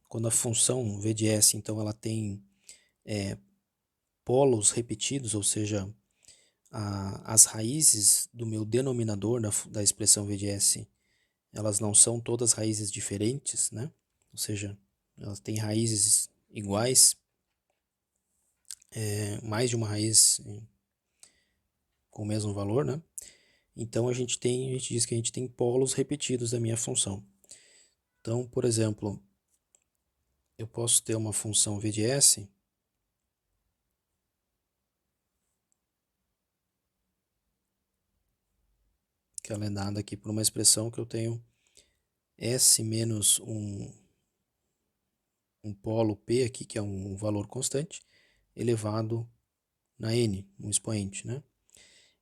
Quando a função v de s, então, ela tem polos repetidos, ou seja, as raízes do meu denominador da expressão v de s, elas não são todas raízes diferentes, né? Ou seja, elas têm raízes iguais, mais de uma raiz com o mesmo valor, né? Então a gente diz que a gente tem polos repetidos da minha função. Então, por exemplo, eu posso ter uma função v de s que ela é dada aqui por uma expressão que eu tenho s menos um polo p aqui, que é um valor constante, elevado na n, um expoente, né?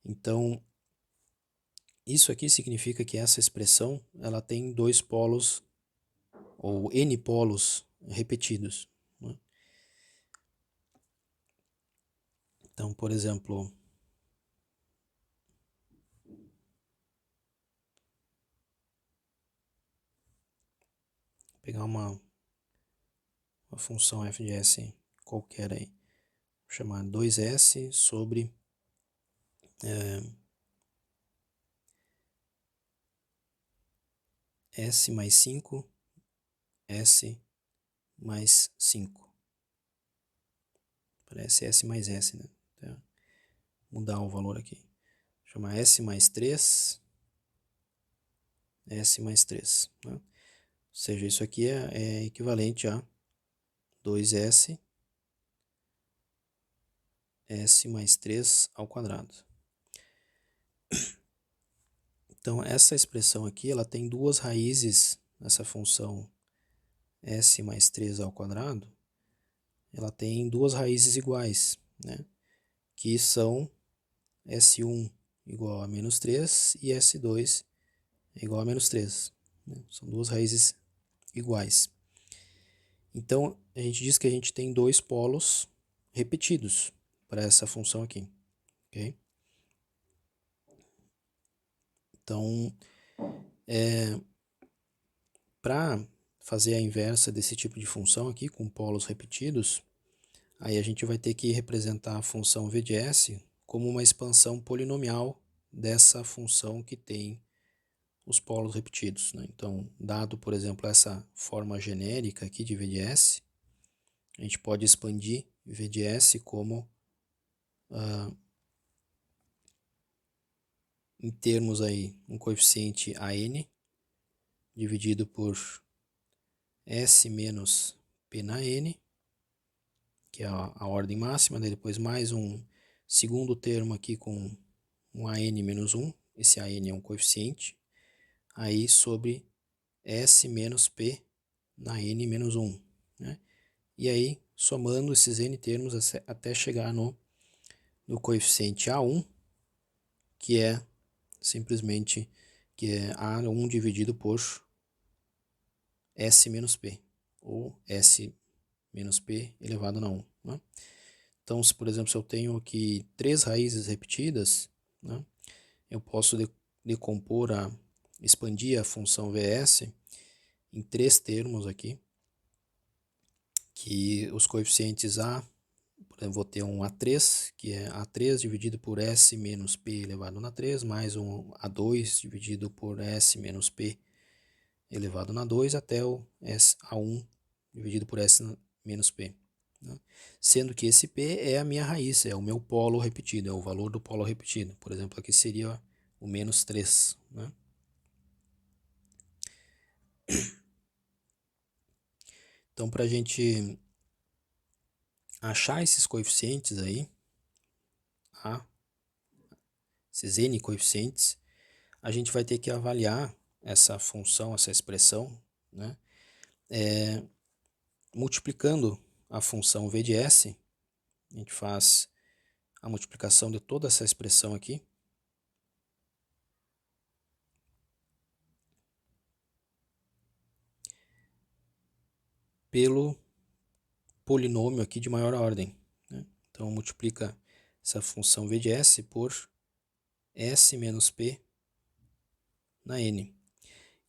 Então, isso aqui significa que essa expressão ela tem dois polos, ou n polos repetidos, né? Então, por exemplo, vou pegar uma função f de s qualquer aí, vou chamar 2s sobre s mais 5, s mais 5. Parece s mais s, né? Então, mudar o valor aqui. Vou chamar s mais 3, s mais 3, né? Ou seja, isso aqui é equivalente a 2s, s mais 3 ao quadrado. Então, essa expressão aqui, ela tem duas raízes, essa função s mais 3 ao quadrado, ela tem duas raízes iguais, né? Que são S1 igual a menos 3 e S2 igual a menos 3. Né? São duas raízes iguais. Então, a gente diz que a gente tem dois polos repetidos para essa função aqui. Okay? Então, para fazer a inversa desse tipo de função aqui, com polos repetidos, aí a gente vai ter que representar a função v de s como uma expansão polinomial dessa função que tem os polos repetidos, né? Então, dado, por exemplo, essa forma genérica aqui de v de s, a gente pode expandir v de s como, em termos aí, um coeficiente an dividido por s menos p na n, que é a ordem máxima, daí depois mais um segundo termo aqui com um an menos 1, esse an é um coeficiente, aí sobre s menos p na n menos 1, né? E aí, somando esses n termos até chegar no coeficiente A1, que é simplesmente A1 dividido por S menos P, ou S menos P elevado a 1. Né? Então, por exemplo, se eu tenho aqui três raízes repetidas, né, eu posso expandir a função Vs em três termos aqui, que os coeficientes A, por exemplo, vou ter um A3, que é A3 dividido por S menos P elevado na 3, mais um A2 dividido por S menos P elevado na 2, até o A1 dividido por S menos P. Né? Sendo que esse P é a minha raiz, é o meu polo repetido, é o valor do polo repetido. Por exemplo, aqui seria o menos 3. Né? Então, para a gente achar esses coeficientes aí, esses n coeficientes, a gente vai ter que avaliar essa função, essa expressão, né? Multiplicando a função v de s, a gente faz a multiplicação de toda essa expressão aqui pelo polinômio aqui de maior ordem. Né? Então, multiplica essa função v de s por s menos p na n.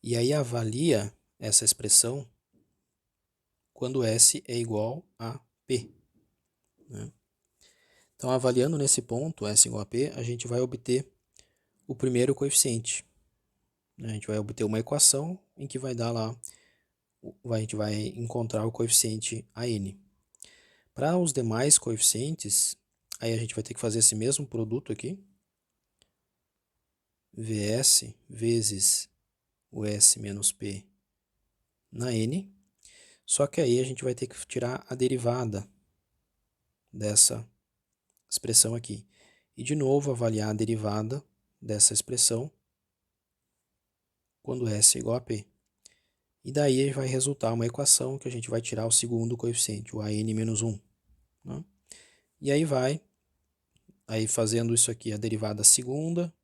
E aí avalia essa expressão quando S é igual a P, né? Então, avaliando nesse ponto, S igual a P, a gente vai obter o primeiro coeficiente, né? A gente vai obter uma equação em que vai dar lá, a gente vai encontrar o coeficiente AN. Para os demais coeficientes, aí a gente vai ter que fazer esse mesmo produto aqui, Vs vezes o S menos P na N, só que aí a gente vai ter que tirar a derivada dessa expressão aqui. E de novo avaliar a derivada dessa expressão quando S é igual a P. E daí vai resultar uma equação que a gente vai tirar o segundo coeficiente, o AN menos 1. Né? E aí fazendo isso aqui, a derivada segunda,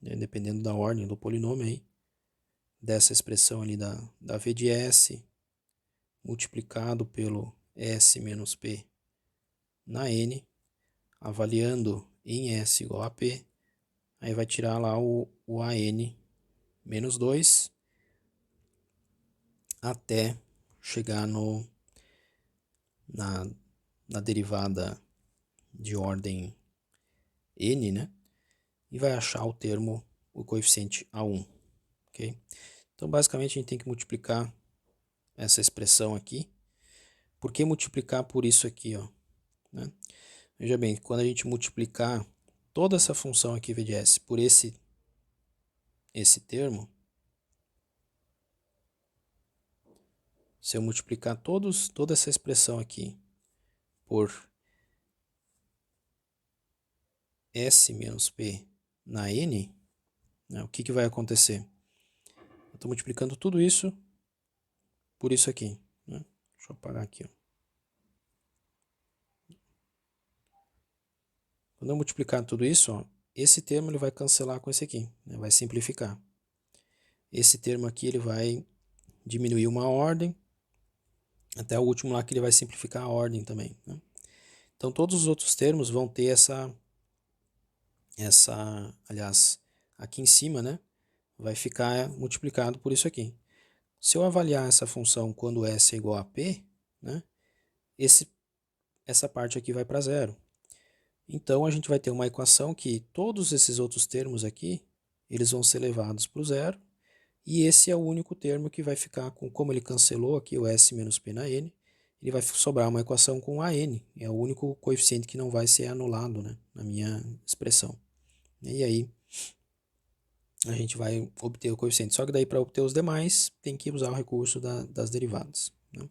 né, dependendo da ordem do polinômio aí, dessa expressão ali da V de S, multiplicado pelo S menos P na N, avaliando em S igual a P, aí vai tirar lá o AN menos 2, até chegar na derivada de ordem N, né? E vai achar o termo, o coeficiente A1, ok? Então, basicamente, a gente tem que multiplicar essa expressão aqui. Por que multiplicar por isso aqui, ó? Né? Veja bem, quando a gente multiplicar toda essa função aqui, V de S, por esse termo, se eu multiplicar toda essa expressão aqui por S menos P na N, né, o que vai acontecer? Eu estou multiplicando tudo isso por isso aqui. Né? Deixa eu apagar aqui. Ó. Quando eu multiplicar tudo isso, ó, esse termo ele vai cancelar com esse aqui, né? Vai simplificar. Esse termo aqui ele vai diminuir uma ordem, até o último lá que ele vai simplificar a ordem também. Né? Então todos os outros termos vão ter aliás, aqui em cima, né, vai ficar multiplicado por isso aqui. Se eu avaliar essa função quando S é igual a P, né, essa parte aqui vai para zero. Então a gente vai ter uma equação que todos esses outros termos aqui, eles vão ser levados para o zero, e esse é o único termo que vai ficar com, como ele cancelou aqui o S menos P na N, ele vai sobrar uma equação com AN, é o único coeficiente que não vai ser anulado, né, na minha expressão. E aí a gente vai obter o coeficiente. Só que daí para obter os demais, tem que usar o recurso das derivadas. Né?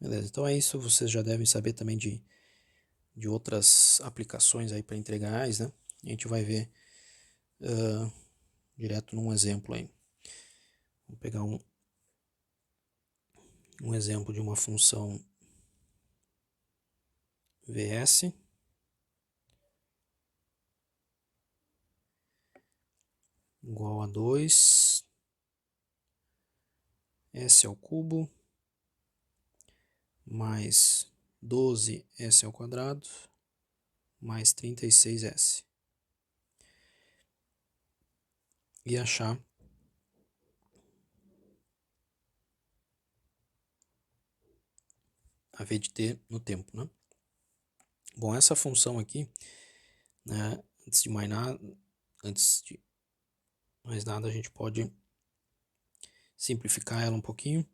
Beleza, então é isso. Vocês já devem saber também de outras aplicações aí para integrais, né? A gente vai ver direto num exemplo aí. Vamos pegar um exemplo de uma função Vs igual a 2 S ao cubo mais 12S ao quadrado mais 36S. E achar a V de t no tempo, né? Bom, essa função aqui, né, antes de mais nada, a gente pode simplificar ela um pouquinho.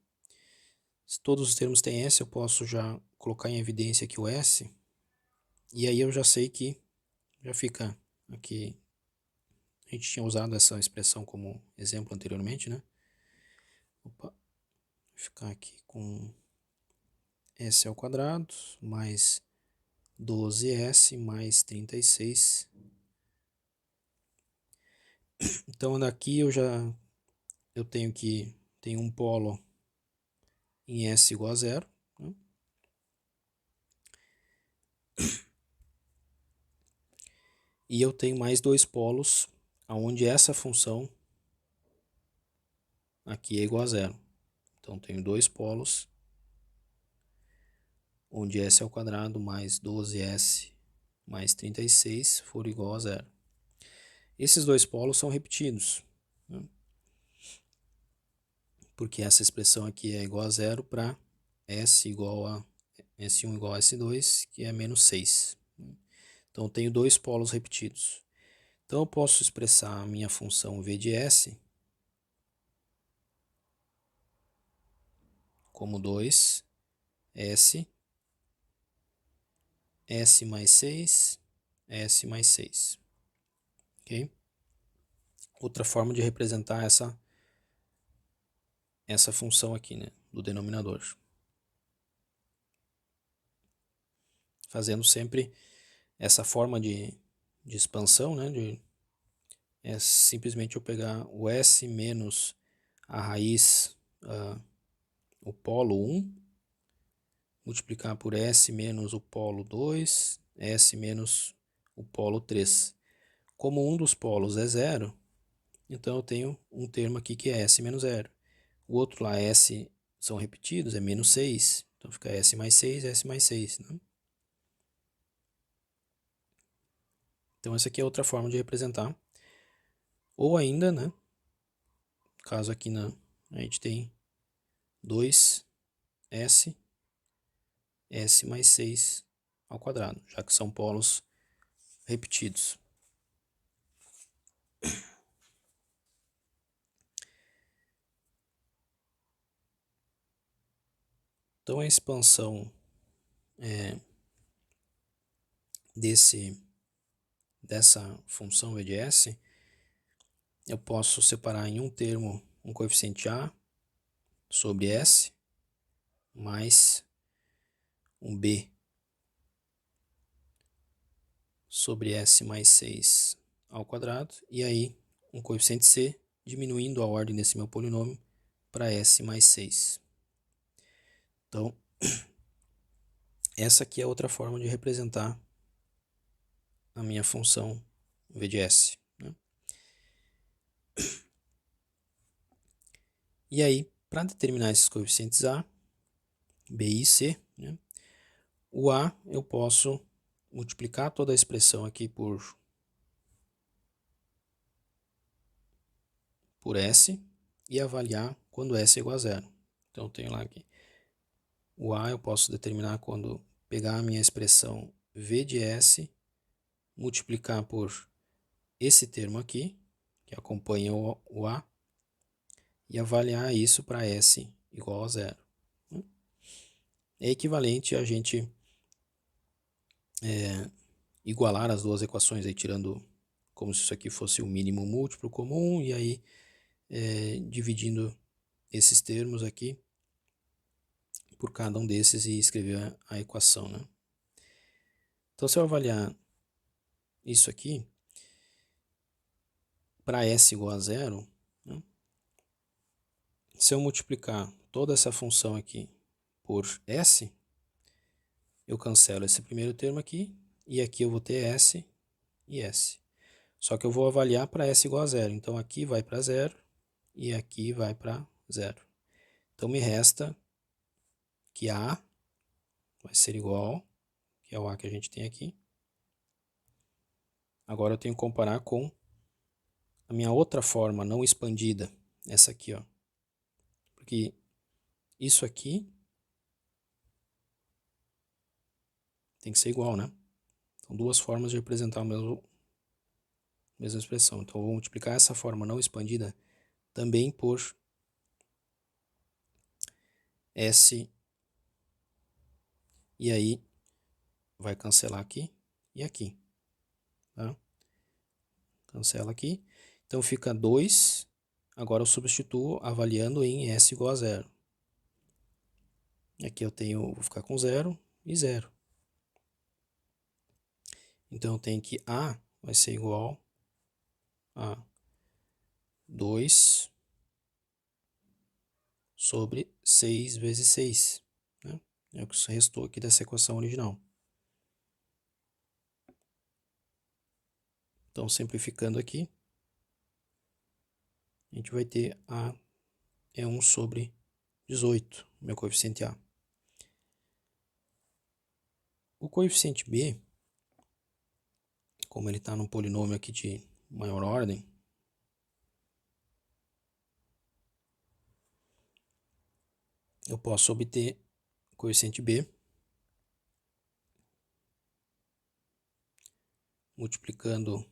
Se todos os termos têm S, eu posso já colocar em evidência aqui o S. E aí eu já sei que já fica aqui. A gente tinha usado essa expressão como exemplo anteriormente, né? Opa, vou ficar aqui com S ao quadrado mais 12S mais 36. Então daqui eu tenho um polo em S igual a zero. Né? E eu tenho mais dois polos, onde essa função aqui é igual a zero. Então, tenho dois polos, onde S ao quadrado mais 12S mais 36 for igual a zero. Esses dois polos são repetidos. Né? porque essa expressão aqui é igual a zero para S1 igual a S2, que é menos 6. Então, eu tenho dois polos repetidos. Então, eu posso expressar a minha função v de S como 2S, S mais 6, S mais 6. Ok? Outra forma de representar essa função aqui, né, do denominador. Fazendo sempre essa forma de expansão, né, é simplesmente eu pegar o S menos a raiz, o polo 1, multiplicar por S menos o polo 2, S menos o polo 3. Como um dos polos é zero, então eu tenho um termo aqui que é S menos zero. O outro lá, S, são repetidos, é menos 6. Então fica S mais 6, S mais 6. Né? Então essa aqui é outra forma de representar. Ou ainda, né, caso aqui a gente tem 2S, S mais 6 ao quadrado, já que são polos repetidos. Então a expansão dessa função v de S, eu posso separar em um termo um coeficiente A sobre S mais um B sobre S mais 6 ao quadrado, e aí um coeficiente C diminuindo a ordem desse meu polinômio para S mais 6. Então, essa aqui é outra forma de representar a minha função v de S. Né? E aí, para determinar esses coeficientes A, B e C, né, o A eu posso multiplicar toda a expressão aqui por S e avaliar quando S é igual a zero. Então, eu tenho lá aqui o A eu posso determinar quando pegar a minha expressão v de S, multiplicar por esse termo aqui, que acompanha o A, e avaliar isso para S igual a zero. É equivalente a gente igualar as duas equações, aí, tirando como se isso aqui fosse o mínimo múltiplo comum, e aí dividindo esses termos aqui por cada um desses e escrever a equação. Né? Então, se eu avaliar isso aqui, para S igual a zero, né? Se eu multiplicar toda essa função aqui por S, eu cancelo esse primeiro termo aqui, e aqui eu vou ter S e S. Só que eu vou avaliar para S igual a zero, então aqui vai para zero e aqui vai para zero. Então me resta que A vai ser igual, que é o A que a gente tem aqui. Agora eu tenho que comparar com a minha outra forma não expandida, essa aqui, ó. Porque isso aqui tem que ser igual, né? São duas formas de representar a mesma expressão. Então, eu vou multiplicar essa forma não expandida também por S, e aí vai cancelar aqui e aqui. Tá? Cancela aqui. Então, fica 2. Agora eu substituo avaliando em S igual a zero. Aqui eu vou ficar com 0 e 0. Então, eu tenho que A vai ser igual a 2 sobre 6 vezes 6. Né? É o que restou aqui dessa equação original. Então, simplificando aqui, a gente vai ter A é 1 sobre 18, meu coeficiente A. O coeficiente B, como ele está num polinômio aqui de maior ordem, eu posso obter o coeficiente B multiplicando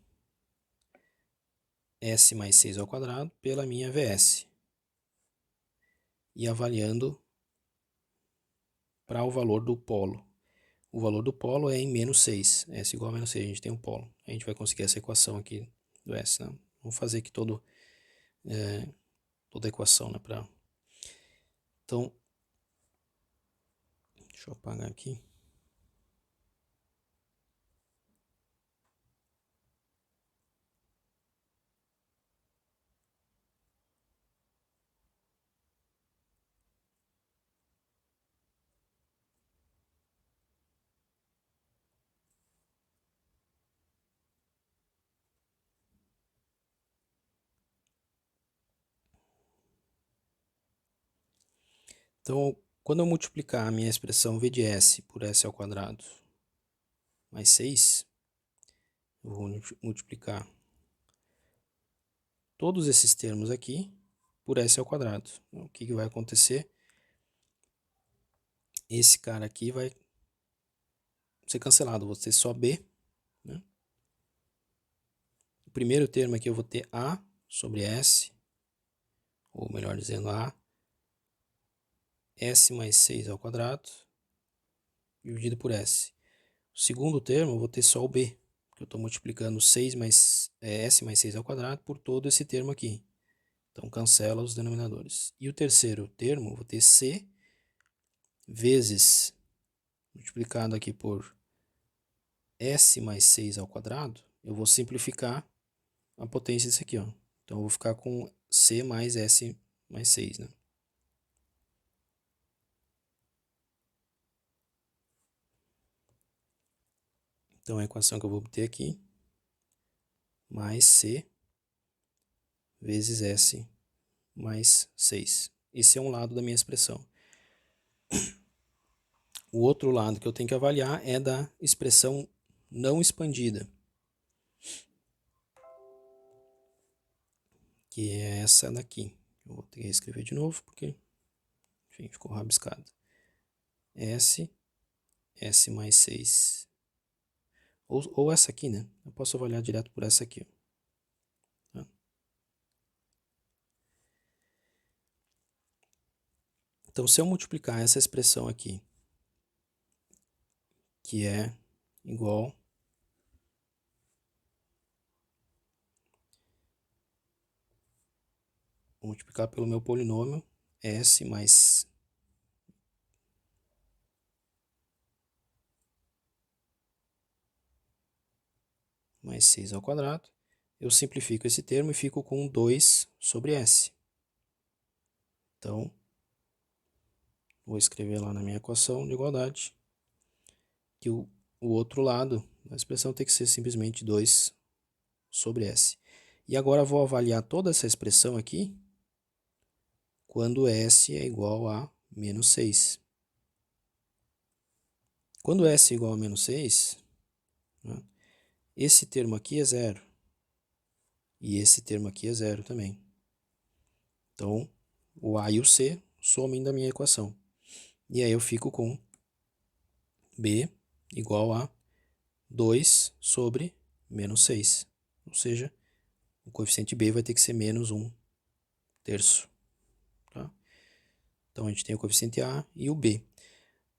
S mais 6 ao quadrado pela minha VS e avaliando para o valor do polo. O valor do polo é em menos 6, S igual a menos 6, a gente tem um polo. A gente vai conseguir essa equação aqui do S, né? Vamos fazer aqui toda a equação, né? Então, deixa eu apagar aqui. Então, quando eu multiplicar a minha expressão V de S por S ao quadrado mais 6, eu vou multiplicar todos esses termos aqui por S ao quadrado. Então, o que vai acontecer? Esse cara aqui vai ser cancelado, vou ter só B, né? O primeiro termo aqui eu vou ter A sobre S, ou melhor dizendo, A, S mais 6 ao quadrado, dividido por S. O segundo termo eu vou ter só o B, porque eu estou multiplicando 6 mais, S mais 6 ao quadrado por todo esse termo aqui. Então, cancela os denominadores. E o terceiro termo, eu vou ter C vezes, multiplicado aqui por S mais 6 ao quadrado, eu vou simplificar a potência disso aqui, ó. Então, eu vou ficar com C mais S mais 6, né? Então, a equação que eu vou obter aqui, mais C vezes S mais 6. Esse é um lado da minha expressão. O outro lado que eu tenho que avaliar é da expressão não expandida, que é essa daqui. Eu vou ter que escrever de novo, porque, enfim, ficou rabiscado. S mais 6. Ou essa aqui, né? Eu posso avaliar direto por essa aqui. Tá? Então, se eu multiplicar essa expressão aqui, que é igual vou multiplicar pelo meu polinômio S mais 6 ao quadrado, eu simplifico esse termo e fico com 2 sobre S. Então, vou escrever lá na minha equação de igualdade que o outro lado da expressão tem que ser simplesmente 2 sobre S. E agora vou avaliar toda essa expressão aqui quando S é igual a menos 6. Quando S é igual a menos 6, né, esse termo aqui é zero. E esse termo aqui é zero também. Então, o A e o C somem da minha equação. E aí eu fico com B igual a 2 sobre menos 6. Ou seja, o coeficiente B vai ter que ser menos 1 terço. Tá? Então, a gente tem o coeficiente A e o B.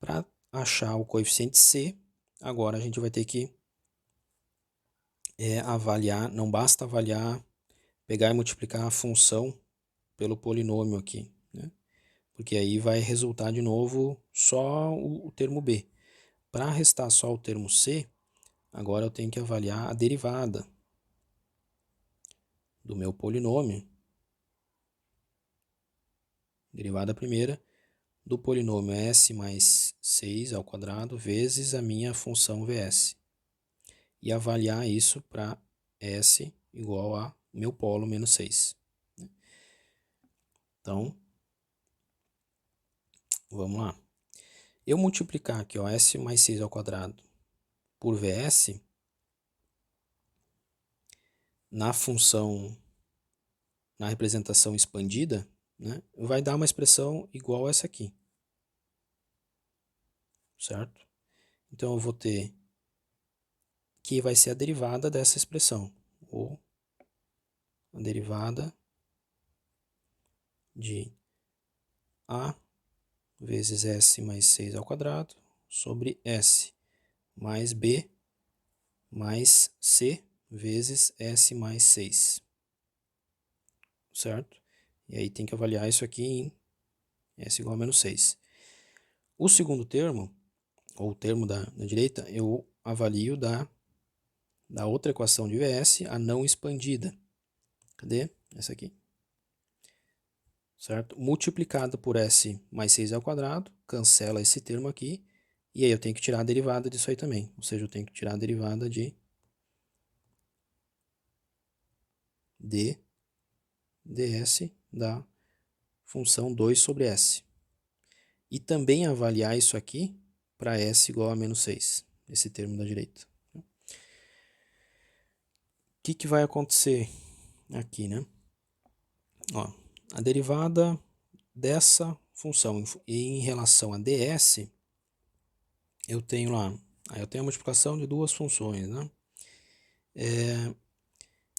Para achar o coeficiente C, agora a gente vai ter que avaliar, não basta avaliar, pegar e multiplicar a função pelo polinômio aqui, né? Porque aí vai resultar de novo só o termo B. Para restar só o termo C, agora eu tenho que avaliar a derivada do meu polinômio, derivada primeira, do polinômio S mais 6 ao quadrado vezes a minha função Vs. E avaliar isso para S igual a meu polo menos 6. Então, vamos lá. Eu multiplicar aqui, ó, S mais 6 ao quadrado por Vs, na função, na representação expandida, né, vai dar uma expressão igual a essa aqui. certo? Então eu vou ter que vai ser a derivada dessa expressão, ou a derivada de A vezes S mais 6 ao quadrado sobre S mais B mais C vezes S mais 6, certo? E aí tem que avaliar isso aqui em S igual a menos 6. O segundo termo, ou o termo da direita, eu avalio da outra equação de VS, a não expandida. Cadê? Essa aqui. Certo? Multiplicado por S mais 6 ao quadrado, cancela esse termo aqui, e aí eu tenho que tirar a derivada disso aí também. Ou seja, eu tenho que tirar a derivada de d ds da função 2 sobre S. E também avaliar isso aqui para S igual a menos 6, esse termo da direita. O que vai acontecer aqui, né? Ó, a derivada dessa função em relação a ds, eu tenho lá, aí eu tenho a multiplicação de duas funções, né?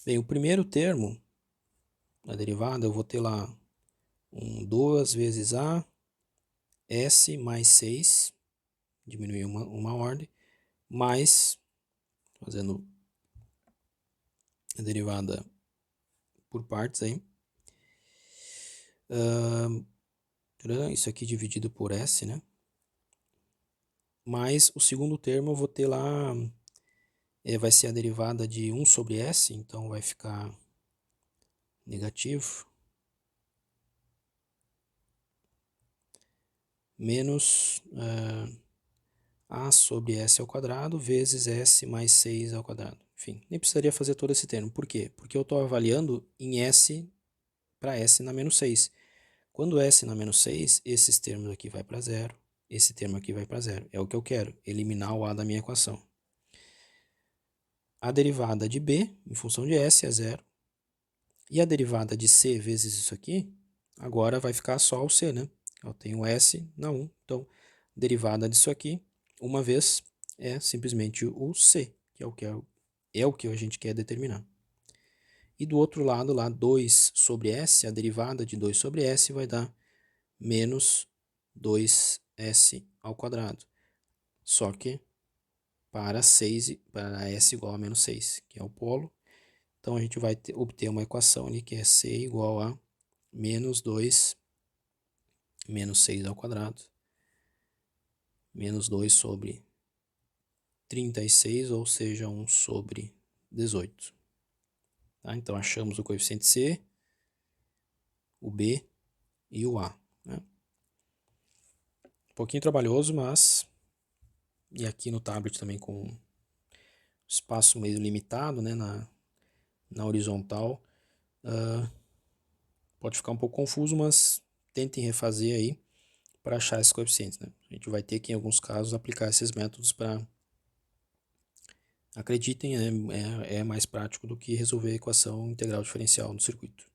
Bem, o primeiro termo da derivada, eu vou ter lá 2 vezes a s mais 6, diminuir uma ordem, mais, fazendo a derivada por partes aí, isso aqui dividido por s, né? Mais o segundo termo eu vou ter lá, vai ser a derivada de 1 sobre s, então vai ficar negativo, menos a sobre s ao quadrado vezes s mais 6 ao quadrado. Enfim, nem precisaria fazer todo esse termo. Por quê? Porque eu estou avaliando em s para s na menos 6. Quando s na menos 6, esses termos aqui vai para zero, esse termo aqui vai para zero. É o que eu quero, eliminar o a da minha equação. A derivada de b, em função de s, é zero. E a derivada de c vezes isso aqui, agora vai ficar só o c, né? Eu tenho s na 1, então derivada disso aqui, uma vez, é simplesmente o c, que é o que a gente quer determinar. E do outro lado, lá, 2 sobre s, a derivada de 2 sobre s vai dar menos 2s ao quadrado. Só que para s igual a menos 6, que é o polo. Então a gente vai obter uma equação ali que é c igual a menos 2 menos 6 ao quadrado, menos 2 sobre 36, ou seja, 1 sobre 18. Tá? Então achamos o coeficiente c, o b e o a. Né? Um pouquinho trabalhoso, mas... E aqui no tablet também com espaço meio limitado, né, na horizontal. Pode ficar um pouco confuso, mas tentem refazer aí para achar esses coeficientes. Né? A gente vai ter que, em alguns casos, aplicar esses métodos para... Acreditem, é mais prático do que resolver a equação integral diferencial no circuito.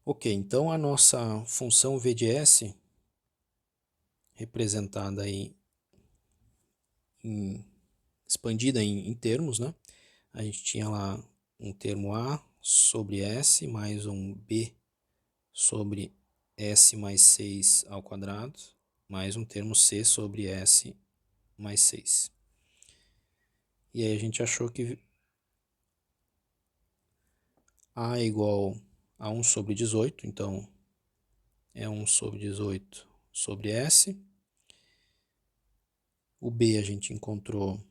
Ok, então a nossa função v de s, representada aí expandida em termos, né? A gente tinha lá um termo a sobre s mais um b sobre s mais 6 ao quadrado, mais um termo c sobre s mais 6. E aí a gente achou que a é igual a 1 sobre 18, então é 1 sobre 18 sobre s. O b a gente encontrou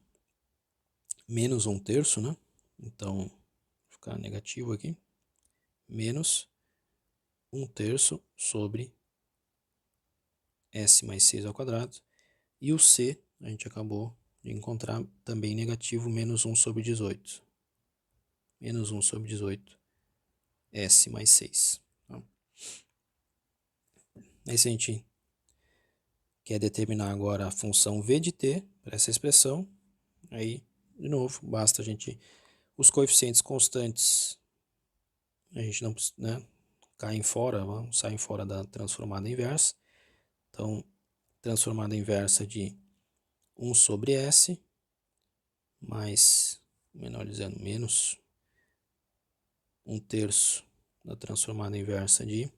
menos 1/3, né? Então, vou ficar negativo aqui. Menos 1/3 sobre s mais 6 ao quadrado. E o c a gente acabou de encontrar também negativo, menos 1 sobre 18. Menos 1 sobre 18, s mais 6. Tá? Aí se a gente quer determinar agora a função v de t para essa expressão, aí, de novo, basta a gente... Os coeficientes constantes, a gente não, né, caem fora, saem fora da transformada inversa. Então, transformada inversa de 1 sobre S, mais, menor dizendo, menos 1/3 da transformada inversa de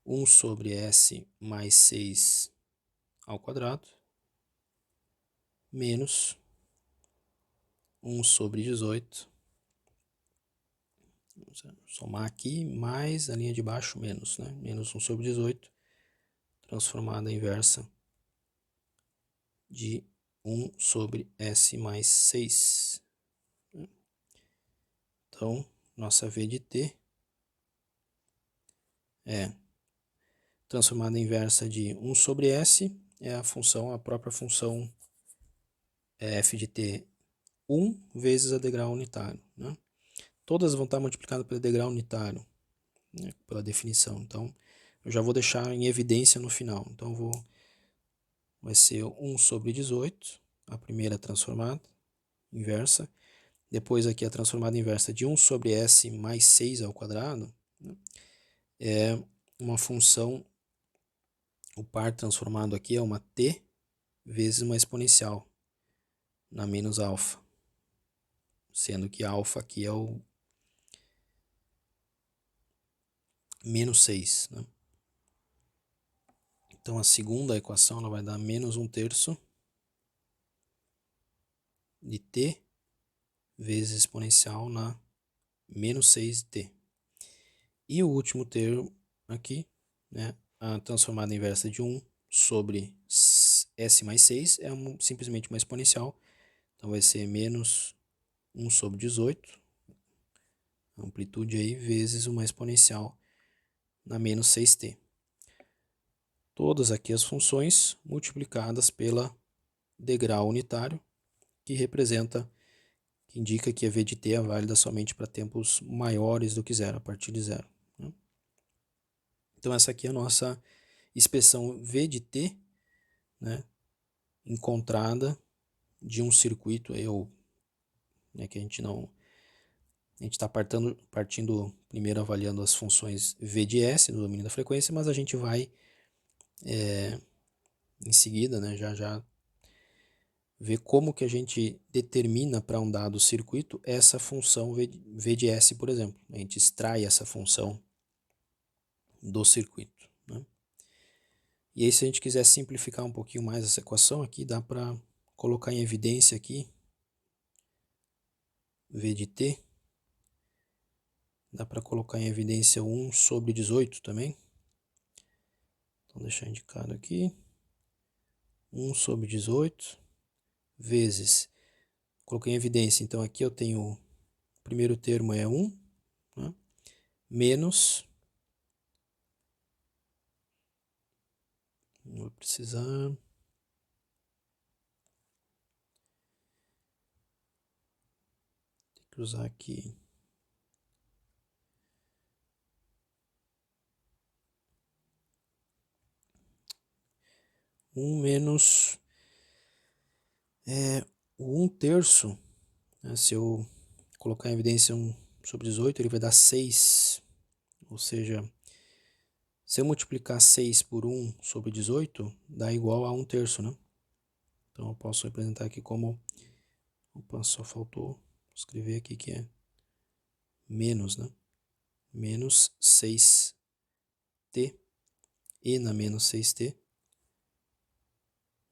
1 sobre S mais 6 ao quadrado, menos 1 sobre 18, vamos somar aqui, mais a linha de baixo, menos, né? Menos 1 sobre 18, transformada inversa de 1 sobre S mais 6. Então, nossa V de t é transformada inversa de 1 sobre S, é a própria função f de t 1 vezes a degrau unitário, né? Todas vão estar multiplicadas pelo degrau unitário, né, pela definição. Então, eu já vou deixar em evidência no final. Então, vai ser 1 sobre 18, a primeira transformada inversa. Depois aqui a transformada inversa de 1 sobre S mais 6 ao quadrado, né, é uma função, o par transformado aqui é uma t vezes uma exponencial na menos alfa, sendo que alfa aqui é o menos 6, né? Então a segunda equação ela vai dar menos 1/3 de t vezes exponencial na menos 6t. E o último termo aqui, né, a transformada inversa de 1 sobre S mais 6 é simplesmente uma exponencial. Então vai ser menos 1 sobre 18, amplitude aí, vezes uma exponencial na menos 6t. Todas aqui as funções multiplicadas pela degrau unitário, que indica que a V de t é válida somente para tempos maiores do que zero, a partir de zero, né? Então essa aqui é a nossa expressão V de t, né, encontrada de um circuito aí, né, que a gente está partindo primeiro avaliando as funções V de S no domínio da frequência, mas a gente vai em seguida, né, já ver como que a gente determina para um dado circuito essa função V de S, por exemplo. A gente extrai essa função do circuito, né? E aí, se a gente quiser simplificar um pouquinho mais essa equação aqui, dá para colocar em evidência aqui V de t, dá para colocar em evidência 1 sobre 18 também. Então, deixar indicado aqui, 1 sobre 18 vezes, coloquei em evidência, então aqui eu tenho, o primeiro termo é 1, né, menos, vou precisar, usar aqui menos o 1/3, né? Se eu colocar em evidência 1 sobre 18, ele vai dar 6, ou seja, se eu multiplicar 6 por 1 sobre 18, dá igual a 1/3, né? Então eu posso representar aqui como, opa, só faltou escrever aqui que é menos, né? Menos 6t, e na menos 6t,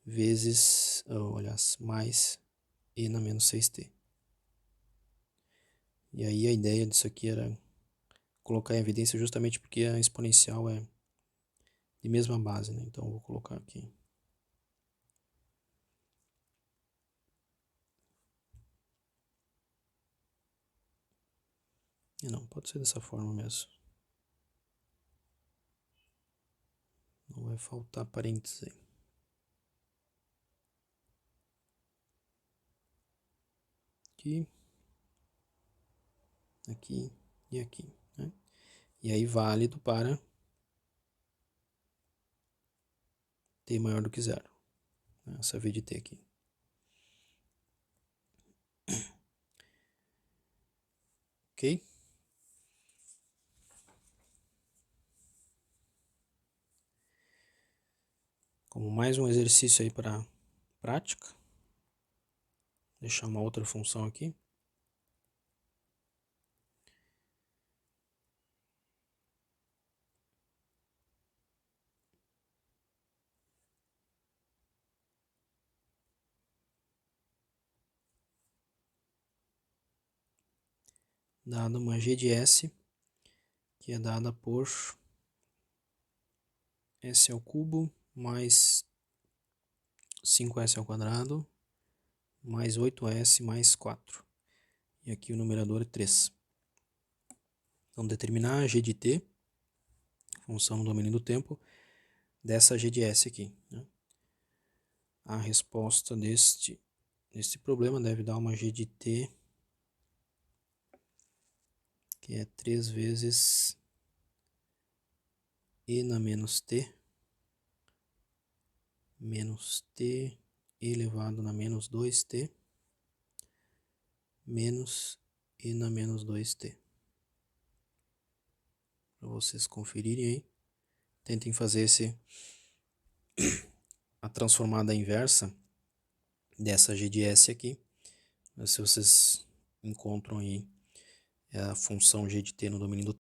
vezes, aliás, mais e na menos 6t. E aí a ideia disso aqui era colocar em evidência justamente porque a exponencial é de mesma base, né? Então eu vou colocar aqui. E não, pode ser dessa forma mesmo. Não vai faltar parênteses aí. Aqui, aqui e aqui, né? E aí válido para t maior do que zero, né? Essa V de t aqui. Ok? Como mais um exercício aí para prática, vou deixar uma outra função aqui. Dada uma g de s, que é dada por s ao cubo mais 5s ao quadrado mais 8s mais 4. E aqui o numerador é 3. Então, determinar a g de t, função no domínio do tempo, dessa g de s aqui, né? A resposta deste problema deve dar uma g de t, que é 3 vezes e na menos t, menos t elevado na menos 2t, menos e na menos 2t. Para vocês conferirem aí, tentem fazer a transformada inversa dessa g de s aqui. Se vocês encontram aí a função g de t no domínio do